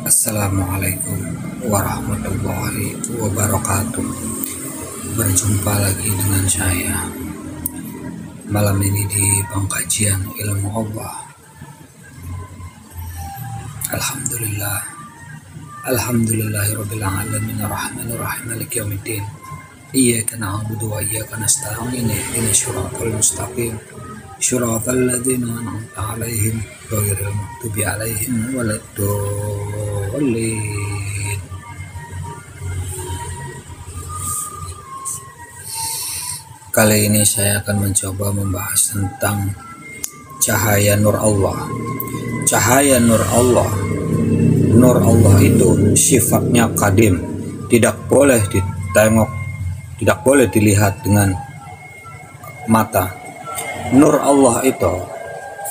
Assalamualaikum warahmatullahi wabarakatuh. Berjumpa lagi dengan saya malam ini di pengkajian ilmu Allah. Alhamdulillah, alhamdulillahirabbil alamin arrahmanir rahim maliki yaumiddin. Iyyaka na'budu wa iyyaka nasta'in ihdinas shiratal mustaqim shiratal ladzina an'amta 'alaihim ghairil maghdubi 'alaihim waladdallin. Kali ini saya akan mencoba membahas tentang cahaya nur Allah. Cahaya nur Allah. Nur Allah itu sifatnya qadim, tidak boleh ditengok, tidak boleh dilihat dengan mata. Nur Allah itu,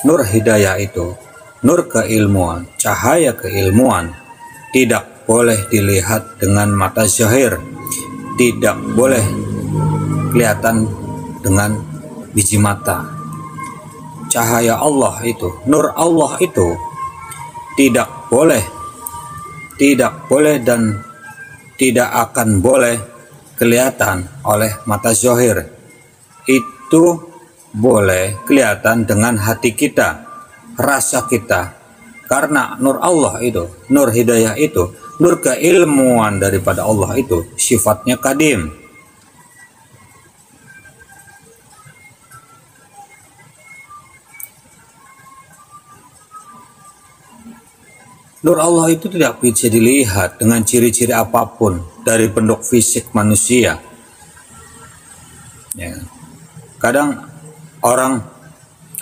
nur hidayah itu, nur keilmuan, cahaya keilmuan, tidak boleh dilihat dengan mata zahir, tidak boleh kelihatan dengan biji mata. Cahaya Allah itu, nur Allah itu tidak boleh dan tidak akan boleh kelihatan oleh mata zahir. Itu boleh kelihatan dengan hati kita, rasa kita, karena nur Allah itu, nur hidayah itu, nur keilmuan daripada Allah itu sifatnya qadim. Nur Allah itu tidak bisa dilihat dengan ciri-ciri apapun dari bentuk fisik manusia. Ya. Kadang orang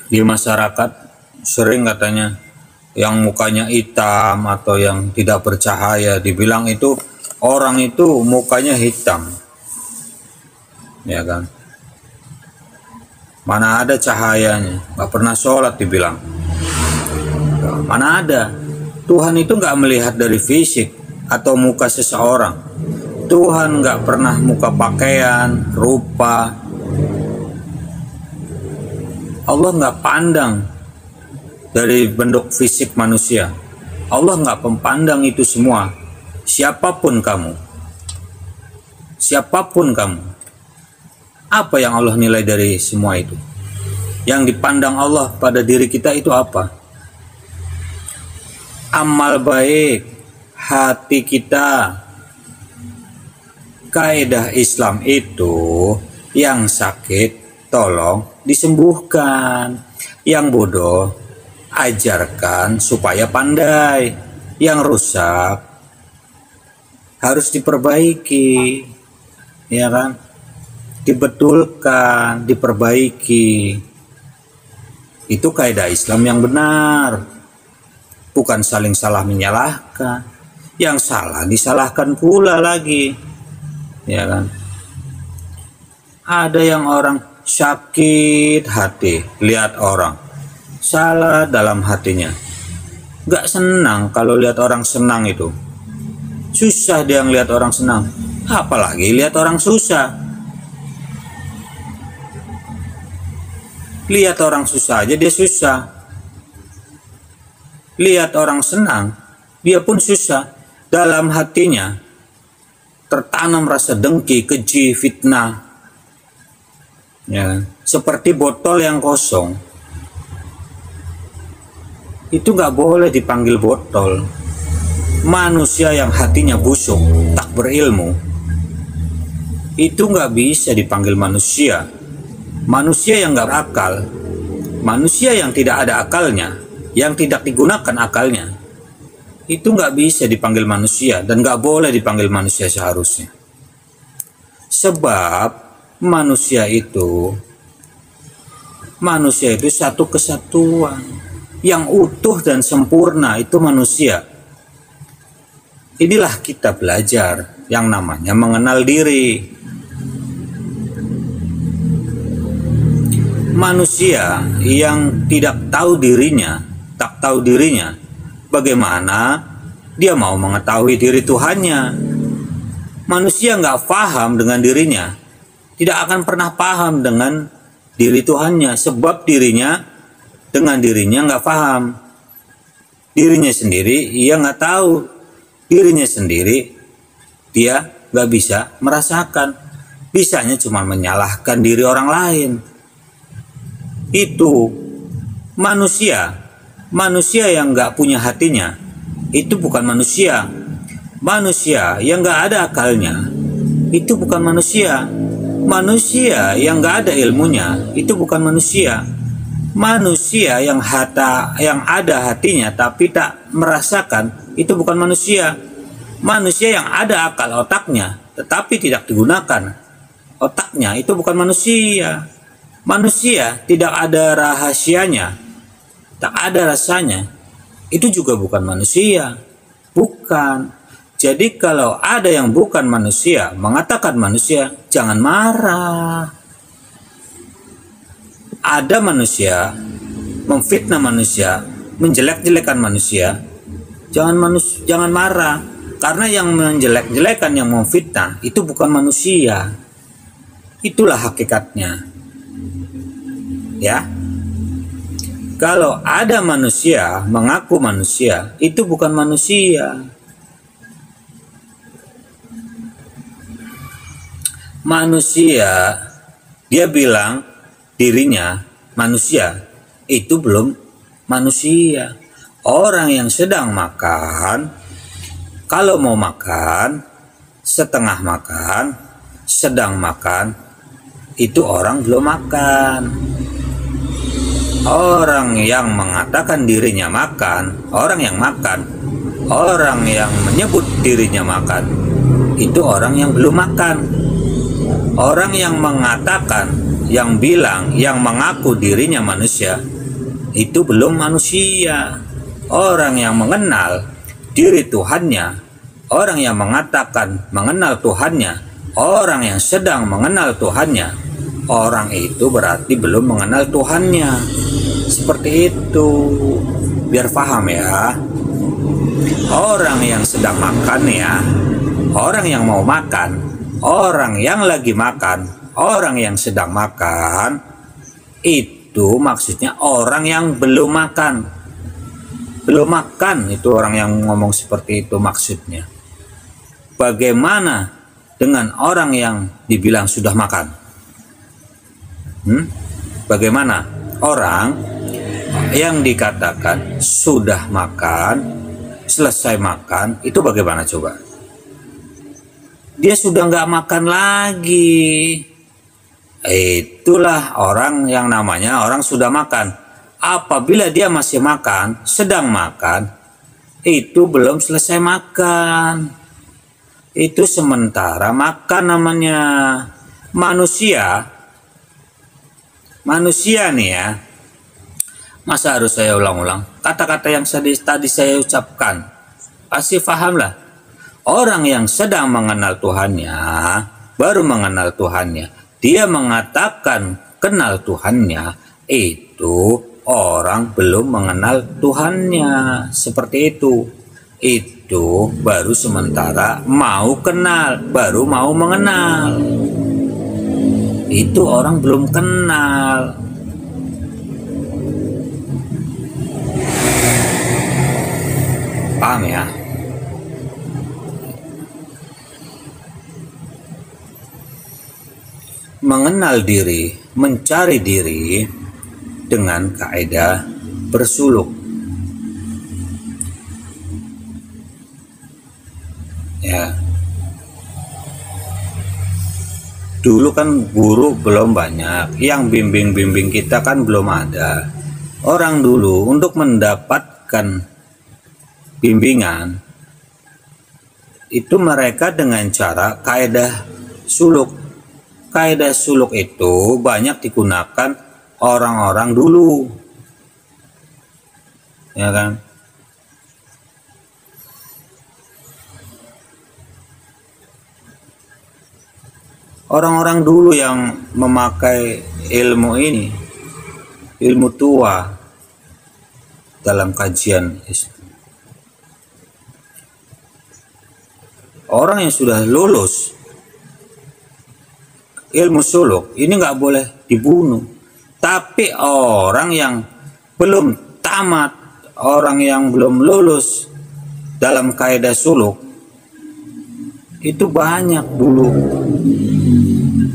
di masyarakat sering katanya yang mukanya hitam atau yang tidak bercahaya, dibilang itu orang itu mukanya hitam, ya kan? Mana ada cahayanya, nggak pernah sholat dibilang. Mana ada? Tuhan itu nggak melihat dari fisik atau muka seseorang. Tuhan nggak pernah muka pakaian, rupa. Allah nggak pandang dari bentuk fisik manusia. Allah nggak memandang itu semua. Siapapun kamu, apa yang Allah nilai dari semua itu? Yang dipandang Allah pada diri kita itu apa? Amal baik, hati kita. Kaidah Islam itu yang sakit tolong disembuhkan, yang bodoh ajarkan supaya pandai, yang rusak harus diperbaiki, ya kan? Dibetulkan, diperbaiki. Itu kaidah Islam yang benar. Bukan saling salah menyalahkan, yang salah disalahkan pula lagi, ya kan? Ada yang orang sakit hati lihat orang salah dalam hatinya, gak senang kalau lihat orang senang. Itu susah dia ngelihat orang senang, apalagi lihat orang susah. Lihat orang susah aja dia susah, lihat orang senang dia pun susah. Dalam hatinya tertanam rasa dengki, keji, fitnah, ya, seperti botol yang kosong. Itu nggak boleh dipanggil botol. Manusia yang hatinya busuk, tak berilmu, itu nggak bisa dipanggil manusia. Manusia yang nggak berakal, manusia yang tidak ada akalnya, yang tidak digunakan akalnya, itu nggak bisa dipanggil manusia dan nggak boleh dipanggil manusia seharusnya. Sebab manusia itu satu kesatuan. Yang utuh dan sempurna itu manusia. Inilah kita belajar yang namanya mengenal diri. Manusia yang tidak tahu dirinya, tak tahu dirinya, bagaimana dia mau mengetahui diri Tuhannya? Manusia nggak paham dengan dirinya, tidak akan pernah paham dengan diri Tuhannya, sebab dirinya dengan dirinya nggak paham. Dirinya sendiri ia nggak tahu, dirinya sendiri dia nggak bisa merasakan, bisanya cuma menyalahkan diri orang lain. Itu manusia yang nggak punya hatinya, itu bukan manusia. Manusia yang nggak ada akalnya, itu bukan manusia. Manusia yang nggak ada ilmunya, itu bukan manusia. Manusia yang ada hatinya tapi tak merasakan, itu bukan manusia. Manusia yang ada akal otaknya tetapi tidak digunakan otaknya, itu bukan manusia. Manusia tidak ada rahasianya, tak ada rasanya, itu juga bukan manusia. Bukan. Jadi kalau ada yang bukan manusia mengatakan manusia, jangan marah. Ada manusia memfitnah manusia, menjelek-jelekan manusia, jangan marah, karena yang menjelek-jelekan, yang memfitnah itu bukan manusia. Itulah hakikatnya. Ya, kalau ada manusia mengaku manusia, itu bukan manusia. Manusia, dia bilang dirinya manusia, itu belum manusia. Orang yang sedang makan, kalau mau makan, setengah makan, sedang makan, itu orang belum makan. Orang yang mengatakan dirinya makan, orang yang makan, orang yang menyebut dirinya makan, itu orang yang belum makan. Orang yang mengatakan, yang bilang, yang mengaku dirinya manusia, itu belum manusia. Orang yang mengenal diri Tuhannya, orang yang mengatakan mengenal Tuhannya, orang yang sedang mengenal Tuhannya, orang itu berarti belum mengenal Tuhannya. Seperti itu, biar paham ya. Orang yang sedang makan ya, orang yang mau makan, orang yang lagi makan, orang yang sedang makan, itu maksudnya orang yang belum makan. Belum makan, itu orang yang ngomong seperti itu maksudnya. Bagaimana dengan orang yang dibilang sudah makan? Bagaimana orang yang dikatakan sudah makan, selesai makan, itu bagaimana coba? Dia sudah nggak makan lagi. Itulah orang yang namanya orang sudah makan. Apabila dia masih makan, sedang makan, itu belum selesai makan. Itu sementara makan namanya. Manusia nih ya. Masa harus saya ulang-ulang? Kata-kata yang tadi saya ucapkan, pasti pahamlah. Orang yang sedang mengenal Tuhannya, baru mengenal Tuhannya, dia mengatakan kenal Tuhannya, itu orang belum mengenal Tuhannya. Seperti itu. Itu baru sementara mau kenal, baru mau mengenal. Itu orang belum kenal. Paham ya? Mengenal diri, mencari diri dengan kaidah bersuluk. Ya. Dulu kan guru belum banyak, yang bimbing-bimbing kita kan belum ada. Orang dulu untuk mendapatkan bimbingan itu mereka dengan cara kaidah suluk. Kaidah suluk itu banyak digunakan orang-orang dulu. ya kan? Orang-orang dulu yang memakai ilmu ini, ilmu tua dalam kajian Islam, orang yang sudah lulus ilmu suluk ini nggak boleh dibunuh. Tapi orang yang belum tamat, orang yang belum lulus dalam kaidah suluk itu banyak dulu,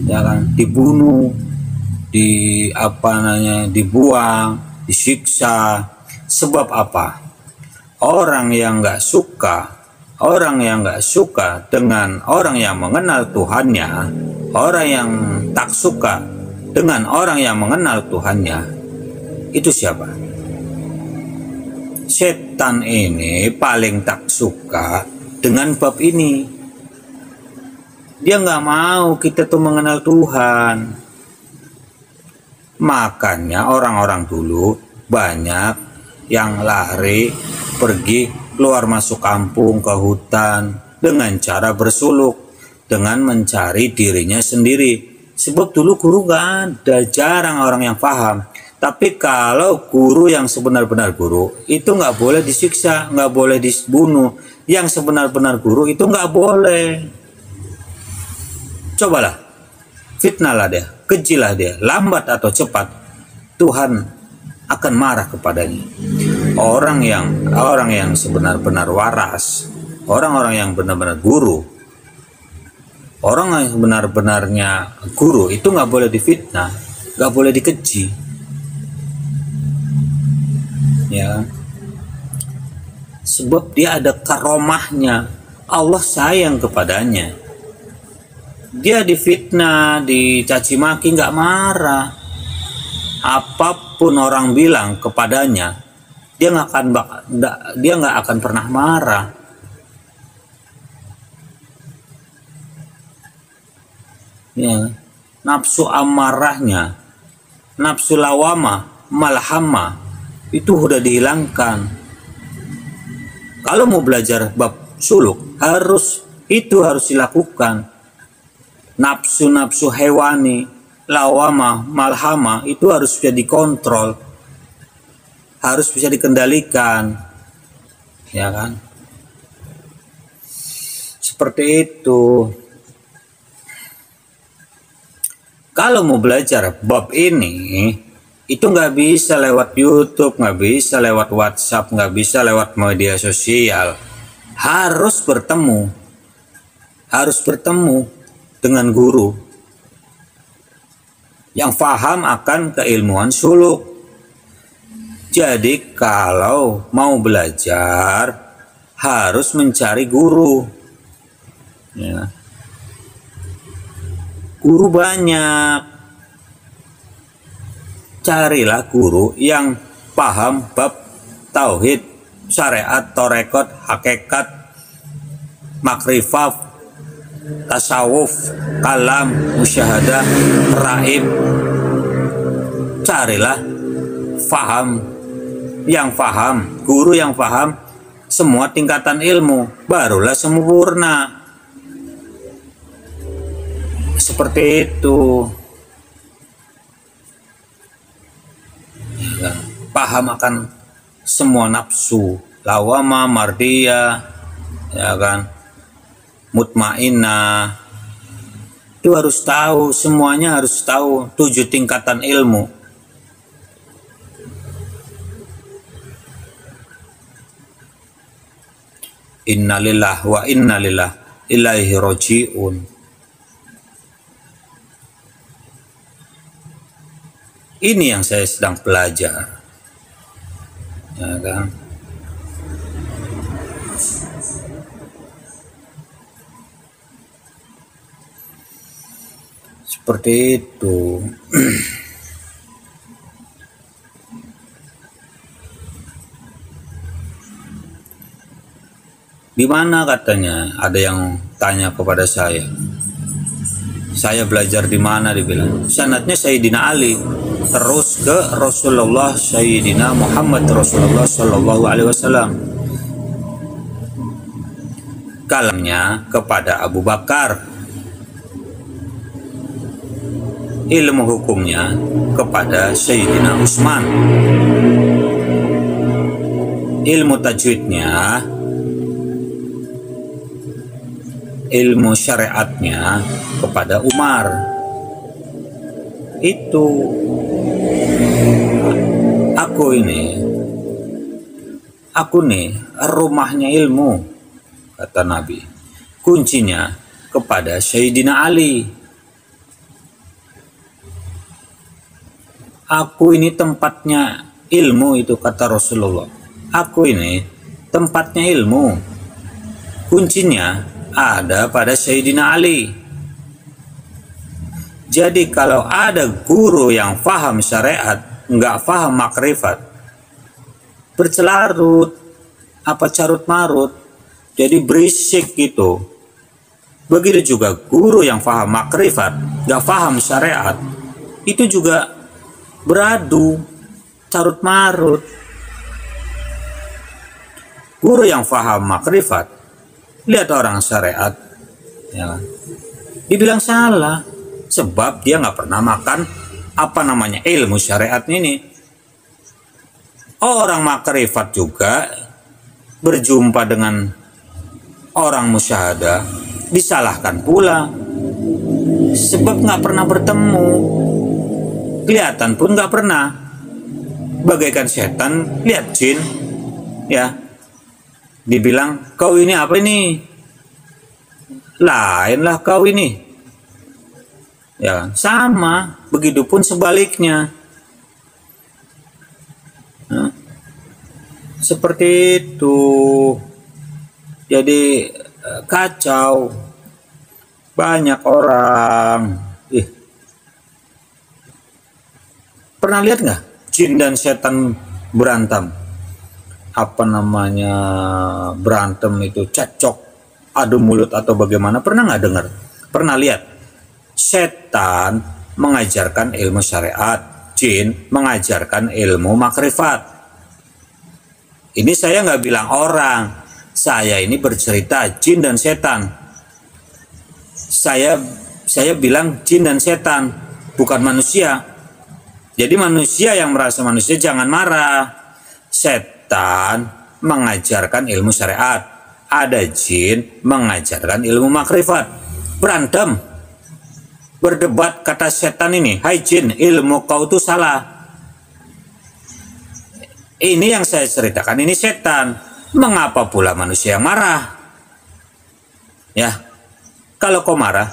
ya kan, dibunuh, dibuang, disiksa. Sebab apa? Orang yang nggak suka dengan orang yang mengenal Tuhannya, orang yang tak suka dengan orang yang mengenal Tuhannya, itu siapa? Setan ini paling tak suka dengan bab ini. Dia nggak mau kita tuh mengenal Tuhan. Makanya orang-orang dulu banyak yang lari, pergi keluar masuk kampung, ke hutan dengan cara bersuluk, dengan mencari dirinya sendiri. Sebab dulu guru gak ada, jarang orang yang paham. Tapi kalau guru yang sebenar-benar guru itu nggak boleh disiksa, nggak boleh dibunuh. Yang sebenar-benar guru itu nggak boleh. Cobalah, fitnahlah dia, kejilah dia, lambat atau cepat Tuhan akan marah kepadanya. Orang yang sebenar-benar waras, orang-orang yang benar-benar guru, orang yang benar-benarnya guru itu nggak boleh difitnah, nggak boleh dikeji, ya. Sebab dia ada karomahnya, Allah sayang kepadanya. Dia difitnah, dicaci maki nggak marah. Apapun orang bilang kepadanya, dia nggak akan pernah marah. Ya, nafsu amarahnya, nafsu lawama, malhama itu udah dihilangkan. Kalau mau belajar bab suluk harus dilakukan. Nafsu-nafsu hewani, lawama, malhama itu harus bisa dikontrol, harus bisa dikendalikan, ya kan? Seperti itu. Kalau mau belajar bab ini, itu nggak bisa lewat YouTube, nggak bisa lewat WhatsApp, nggak bisa lewat media sosial. Harus bertemu dengan guru yang paham akan keilmuan suluk. Jadi kalau mau belajar harus mencari guru, ya. Guru banyak, carilah guru yang paham bab tauhid, syariat, torekot, hakikat, makrifat, tasawuf, kalam, musyahadah, raib. Carilah guru yang paham semua tingkatan ilmu, barulah sempurna. Seperti itu. Paham akan semua nafsu, lawama, mardiyah, ya kan, mutmainnah. Itu harus tahu, semuanya harus tahu 7 tingkatan ilmu. Innalillah wa ilaihi raji'un. Ini yang saya sedang belajar, ya kan? Seperti itu. Di mana katanya? Ada yang tanya kepada saya belajar di mana, dibilang sanadnya Sayyidina Ali. terus ke Rasulullah Sayyidina Muhammad Rasulullah Sallallahu Alaihi Wasallam. Kalamnya kepada Abu Bakar, ilmu hukumnya kepada Sayyidina Utsman, ilmu tajwidnya, ilmu syariatnya kepada Umar. Itu aku nih rumahnya ilmu, kata Nabi. Kuncinya kepada Sayyidina Ali. Aku ini tempatnya ilmu, itu kata Rasulullah. Aku ini tempatnya ilmu. Kuncinya ada pada Sayyidina Ali. Jadi kalau ada guru yang paham syariat, nggak paham makrifat, bercelarut, apa carut marut, jadi berisik gitu. Begitu juga guru yang paham makrifat, nggak paham syariat, itu juga beradu, carut marut. Guru yang paham makrifat, lihat orang syariat, ya, dibilang salah, sebab dia nggak pernah makan ilmu syariat ini. Orang makrifat juga berjumpa dengan orang musyahadah, disalahkan pula, sebab nggak pernah bertemu, kelihatan pun nggak pernah, bagaikan setan lihat jin, ya, dibilang kau ini apa ini, lainlah kau ini, ya sama. Begitupun sebaliknya. Nah, seperti itu. Jadi kacau, banyak orang. Pernah lihat nggak jin dan setan berantem? Berantem itu cekcok, adu mulut atau bagaimana? Pernah nggak dengar? Pernah lihat? Setan mengajarkan ilmu syariat, jin mengajarkan ilmu makrifat. Ini saya nggak bilang orang, saya ini bercerita jin dan setan. Saya bilang jin dan setan, bukan manusia. Jadi manusia yang merasa manusia jangan marah. Setan mengajarkan ilmu syariat, ada jin mengajarkan ilmu makrifat. Berantem, berdebat, kata setan ini, hai jin, ilmu kau tuh salah. Ini yang saya ceritakan, ini setan. Mengapa pula manusia yang marah? Ya, kalau kau marah,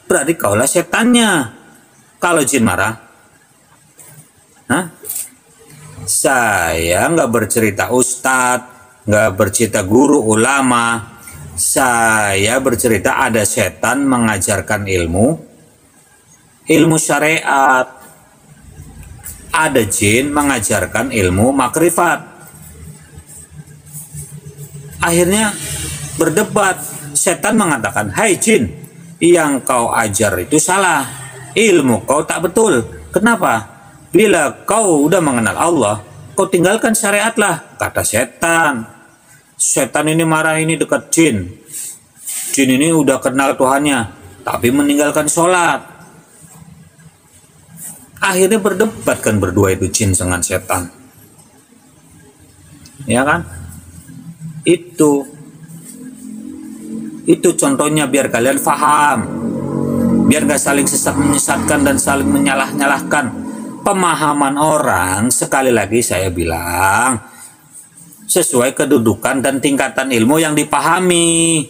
berarti kaulah setannya. Kalau jin marah, saya nggak bercerita ustadz, nggak bercerita guru ulama. Saya bercerita ada setan mengajarkan ilmu syariat, ada jin mengajarkan ilmu makrifat. Akhirnya berdebat, setan mengatakan, hai jin, yang kau ajar itu salah, ilmu kau tak betul. Kenapa? Bila kau udah mengenal Allah, kau tinggalkan syariatlah, kata setan. Setan ini marah, ini dekat jin. Jin ini udah kenal Tuhannya, tapi meninggalkan sholat. Akhirnya berdebat kan berdua itu, jin dengan setan. Ya kan? Itu contohnya biar kalian paham. Biar gak saling sesat menyesatkan dan saling menyalah-nyalahkan. Pemahaman orang, sekali lagi saya bilang, sesuai kedudukan dan tingkatan ilmu yang dipahami.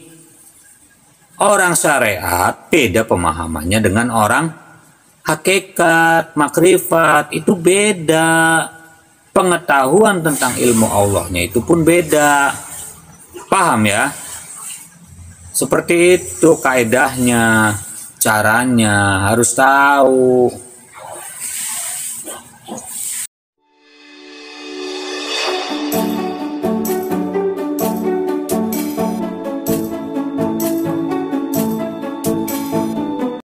Orang syariat beda pemahamannya dengan orang hakikat, makrifat, itu beda. Pengetahuan tentang ilmu Allahnya itu pun beda. Paham ya? Seperti itu kaedahnya, caranya harus tahu.